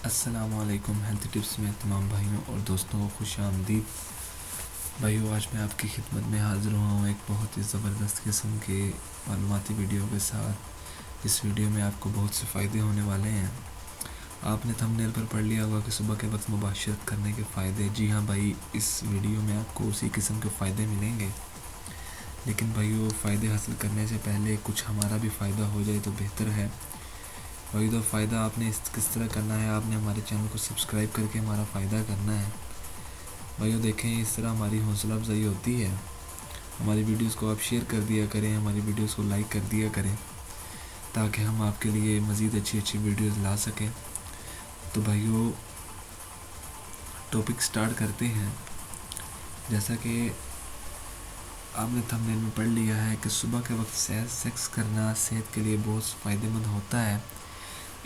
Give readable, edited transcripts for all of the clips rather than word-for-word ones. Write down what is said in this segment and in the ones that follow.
السلام علیکم۔ Health tips میں تمام بھائیوں اور دوستوں کو خوش آمدید۔ بھائیوں، آج میں آپ کی خدمت میں حاضر ہوا ہوں ایک بہت ہی زبردست قسم کے معلوماتی ویڈیو کے ساتھ۔ اس ویڈیو میں آپ کو بہت سے فائدے ہونے والے ہیں۔ آپ نے تھمبنیل پر پڑھ لیا ہوگا کہ صبح کے وقت مباشرت کرنے کے فائدے۔ جی ہاں بھائی، اس ویڈیو میں آپ کو اسی قسم کے فائدے ملیں گے، لیکن بھائیوں فائدے حاصل کرنے سے پہلے کچھ ہمارا بھی فائدہ ہو جائے تو بہتر ہے۔ بھائی تو فائدہ آپ نے کس طرح کرنا ہے، آپ نے ہمارے چینل کو سبسکرائب کر کے ہمارا فائدہ کرنا ہے۔ بھائیو دیکھیں، اس طرح ہماری حوصلہ افزائی ہوتی ہے۔ ہماری ویڈیوز کو آپ شیئر کر دیا کریں، ہماری ویڈیوز کو لائک کر دیا کریں، تاکہ ہم آپ کے لیے مزید اچھی ویڈیوز لا سکیں۔ تو بھائیو ٹاپک سٹارٹ کرتے ہیں۔ جیسا کہ آپ نے تھمبنیل میں پڑھ لیا ہے کہ صبح کے وقت سیکس کرنا صحت کے لیے بہت فائدہ مند ہوتا ہے۔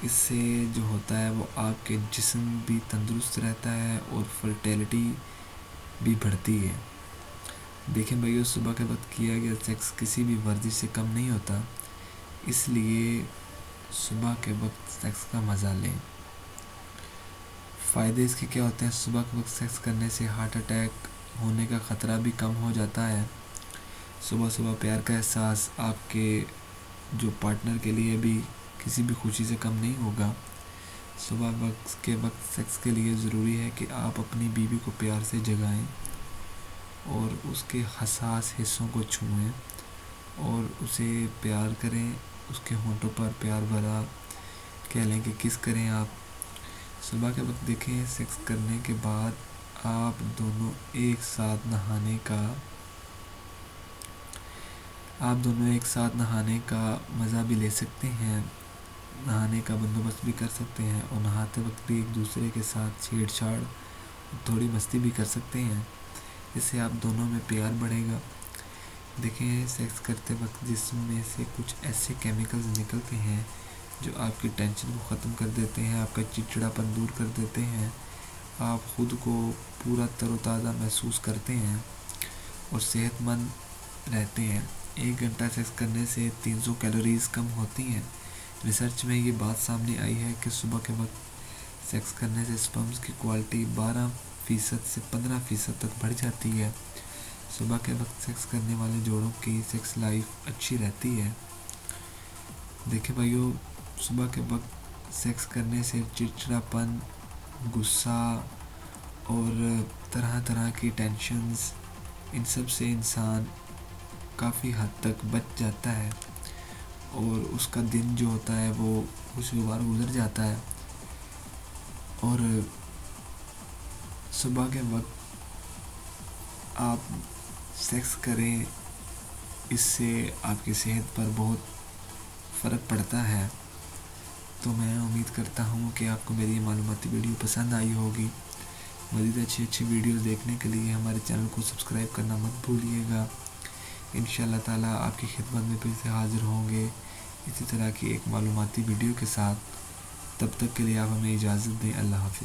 اس سے جو ہوتا ہے وہ آپ کے جسم بھی تندرست رہتا ہے اور فرٹیلٹی بھی بڑھتی ہے۔ دیکھیں بھائیو، صبح کے وقت کیا گیا سیکس کسی بھی ورزش سے کم نہیں ہوتا، اس لیے صبح کے وقت سیکس کا مزہ لیں۔ فائدے اس کے کیا ہوتے ہیں؟ صبح کے وقت سیکس کرنے سے ہارٹ اٹیک ہونے کا خطرہ بھی کم ہو جاتا ہے۔ صبح پیار کا احساس آپ کے جو پارٹنر کے لیے بھی کسی بھی خوشی سے کم نہیں ہوگا۔ صبح کے وقت سیکس کے لیے ضروری ہے کہ آپ اپنی بیوی کو پیار سے جگائیں اور اس کے حساس حصوں کو چھوئیں اور اسے پیار کریں، اس کے ہونٹوں پر پیار بھرا کہہ لیں کہ کس کریں آپ۔ صبح کے وقت دیکھیں، سیکس کرنے کے بعد آپ دونوں ایک ساتھ نہانے کا مزہ بھی لے سکتے ہیں، نہانے کا بندوبست بھی کر سکتے ہیں، اور نہاتے وقت بھی ایک دوسرے کے ساتھ چھیڑ چھاڑ تھوڑی مستی بھی کر سکتے ہیں۔ اس سے آپ دونوں میں پیار بڑھے گا۔ دیکھیں، سیکس کرتے وقت جسم میں سے کچھ ایسے کیمیکلز نکلتے ہیں جو آپ کی ٹینشن کو ختم کر دیتے ہیں، آپ کا چڑچڑاپن دور کر دیتے ہیں، آپ خود کو پورا تر و تازہ محسوس کرتے ہیں اور صحت مند رہتے ہیں۔ 1 گھنٹہ سیکس کرنے سے 300 کیلوریز کم ہوتی ہیں۔ ریسرچ میں یہ بات سامنے آئی ہے کہ صبح کے وقت سیکس کرنے سے سپرمز کی کوالٹی 12% سے 15% تک بڑھ جاتی ہے۔ صبح کے وقت سیکس کرنے والے جوڑوں کی سیکس لائف اچھی رہتی ہے۔ دیکھیں بھائیو، صبح کے وقت سیکس کرنے سے چڑچڑاپن، غصہ اور طرح کی ٹینشنز، ان سب سے انسان کافی حد تک بچ جاتا ہے اور اس کا دن جو ہوتا ہے وہ خوشگوار گزر جاتا ہے۔ اور صبح کے وقت آپ سیکس کریں، اس سے آپ کی صحت پر بہت فرق پڑتا ہے۔ تو میں امید کرتا ہوں کہ آپ کو میری معلوماتی ویڈیو پسند آئی ہوگی۔ مزید اچھی ویڈیوز دیکھنے کے لیے ہمارے چینل کو سبسکرائب کرنا مت بھولیے گا۔ انشاءاللہ تعالی آپ کی خدمت میں پھر سے حاضر ہوں گے اسی طرح کی ایک معلوماتی ویڈیو کے ساتھ۔ تب تک کے لیے آپ ہمیں اجازت دیں۔ اللہ حافظ۔